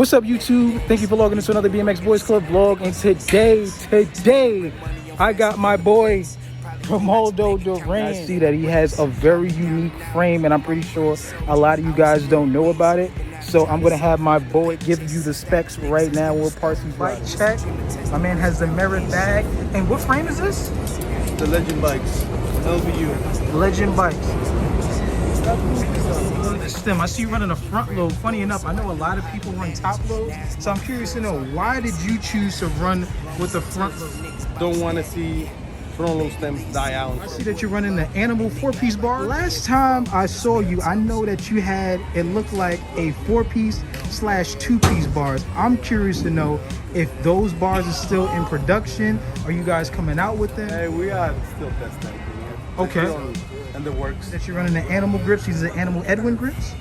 What's up, YouTube? Thank you for logging into another BMX Boys Club vlog. And today, I got my boy Grimaldo Duran. I see that he has a very unique frame, and I'm pretty sure a lot of you guys don't know about it. So I'm gonna have my boy give you the specs right now. We'll parse these bike check. My man has the Merit bag. And what frame is this? The Legend Bikes, LBU. Legend Bikes. The stem. I see you running a front load. Funny enough, I know a lot of people run top load, so I'm curious to know, why did you choose to run with the front load? Don't want to see front load stems die out. I see that you're running the Animal 4-piece bar. Last time I saw you, I know that you had, it looked like a 4-piece / 2-piece bars. I'm curious to know if those bars are still in production. Are you guys coming out with them? Hey, we are still testing. Okay. And the works. That you're running the Animal grips. These are Animal Edwin grips.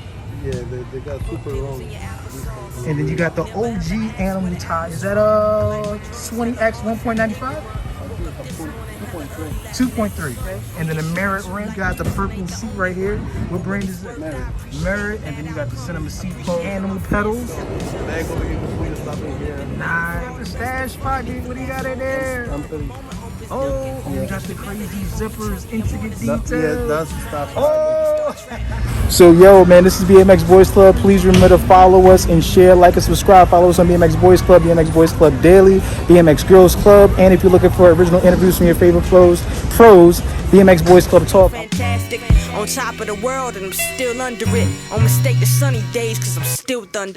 Yeah, they got super long. And then you got the OG Animal tie. Is that a 20X 1.95? 2.3. Okay. And then the Merit rim. You got the purple seat right here. What brand is it? Merit. And then you got the cinema seat foam. Animal pedals. Bag over here between the stuff in here. Nice. The stash spot, dude. What do you got in there? Oh, you got the crazy zippers, intricate details. Yeah, that's the stuff. Oh! So, yo, man, this is BMX Boys Club. Please remember to follow us and share, like, and subscribe. Follow us on BMX Boys Club, BMX Boys Club Daily, BMX Girls Club. And if you're looking for original interviews from your favorite pros, BMX Boys Club Talk. Fantastic, on top of the world, and I'm still under it. On mistake the sunny days, cause I'm still thunder.